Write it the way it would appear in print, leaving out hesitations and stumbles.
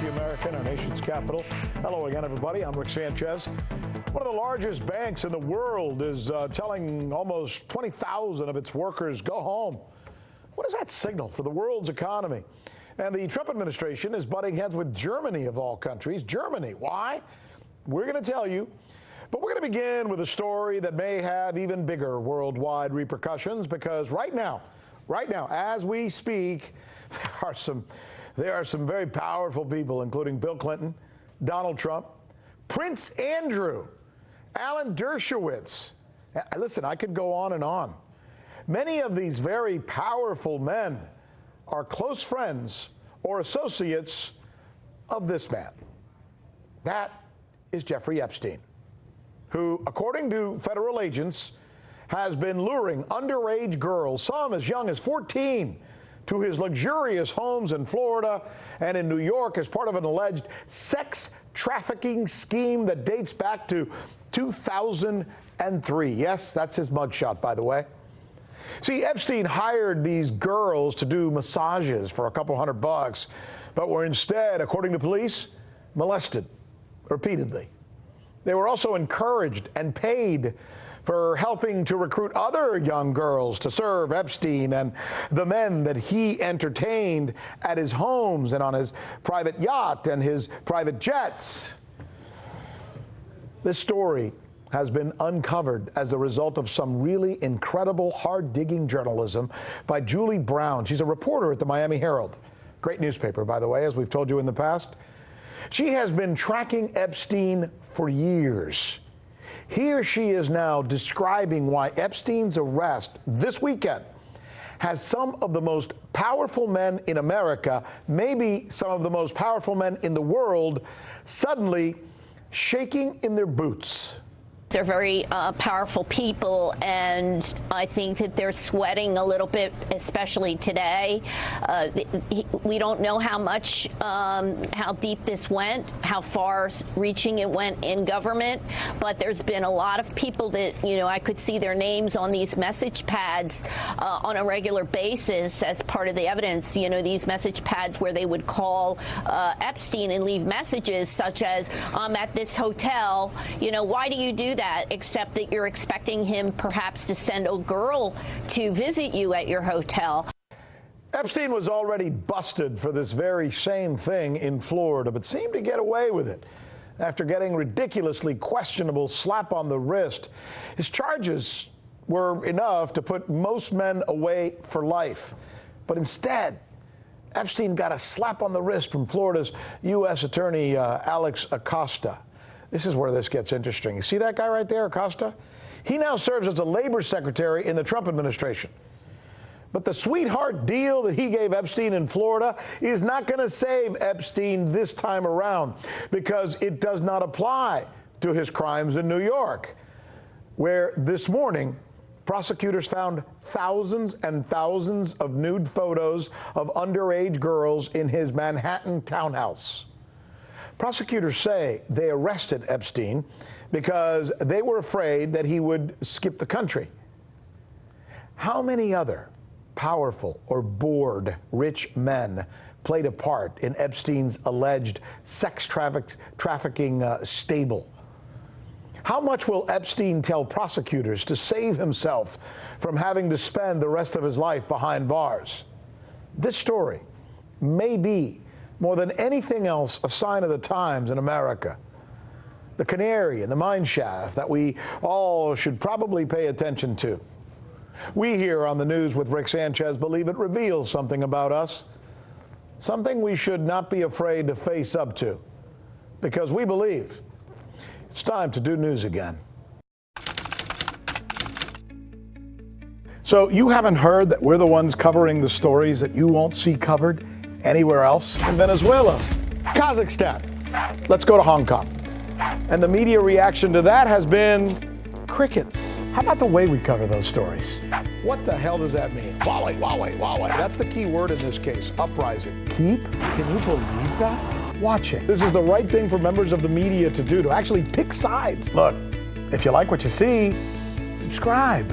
the American, our nation's capital. Hello again, everybody. I'm Rick Sanchez. One of the largest banks in the world is telling almost 20,000 of its workers, go home. What does that signal for the world's economy? And the Trump administration is butting heads with Germany, of all countries. Germany. Why? We're going to tell you. But we're going to begin with a story that may have even bigger worldwide repercussions, because right now, as we speak, there are some very powerful people, including Bill Clinton, Donald Trump, Prince Andrew, Alan Dershowitz. Listen, I could go on and on. Many of these very powerful men are close friends or associates of this man. That is Jeffrey Epstein, who, according to federal agents, has been luring underage girls, some as young as 14, to his luxurious homes in Florida and in New York as part of an alleged sex trafficking scheme that dates back to 2003. Yes, that's his mugshot, by the way. See, Epstein hired these girls to do massages for a couple $100, but were instead, according to police, molested repeatedly. They were also encouraged and paid for helping to recruit other young girls to serve Epstein and the men that he entertained at his homes and on his private yacht and his private jets. This story has been uncovered as a result of some really incredible, hard-digging journalism by Julie Brown. She's a reporter at the Miami Herald. Great newspaper, by the way, as we've told you in the past. She has been tracking Epstein for years. Here she is now describing why Epstein's arrest this weekend has some of the most powerful men in America, maybe some of the most powerful men in the world, suddenly shaking in their boots. They're very powerful people, and I think that they're sweating a little bit, especially today. We don't know how much, how deep this went, how far reaching it went in government, but there's been a lot of people that, I could see their names on these message pads on a regular basis as part of the evidence. These message pads where they would call Epstein and leave messages such as, I'm at this hotel, why do you do that, except that you're expecting him perhaps to send a girl to visit you at your hotel. Epstein was already busted for this very same thing in Florida, but seemed to get away with it after getting ridiculously questionable slap on the wrist. His charges were enough to put most men away for life. But instead, Epstein got a slap on the wrist from Florida's U.S. Attorney Alex Acosta. This is where this gets interesting. You see that guy right there, Acosta? He now serves as a labor secretary in the Trump administration. But the sweetheart deal that he gave Epstein in Florida is not going to save Epstein this time around, because it does not apply to his crimes in New York, where this morning prosecutors found thousands and thousands of nude photos of underage girls in his Manhattan townhouse. Prosecutors say they arrested Epstein because they were afraid that he would skip the country. How many other powerful or bored rich men played a part in Epstein's alleged sex trafficking stable? How much will Epstein tell prosecutors to save himself from having to spend the rest of his life behind bars? This story may be, more than anything else, a sign of the times in America. The canary in the mine shaft that we all should probably pay attention to. We here on the News with Rick Sanchez believe it reveals something about us, something we should not be afraid to face up to, because we believe it's time to do news again. So you haven't heard that we're the ones covering the stories that you won't see covered anywhere else? In Venezuela, Kazakhstan, let's go to Hong Kong. And the media reaction to that has been crickets. How about the way we cover those stories? What the hell does that mean? Wowee, wowee, wowee. That's the key word in this case, uprising. Keep? Can you believe that? Watching. This is the right thing for members of the media to do, to actually pick sides. Look, if you like what you see, subscribe.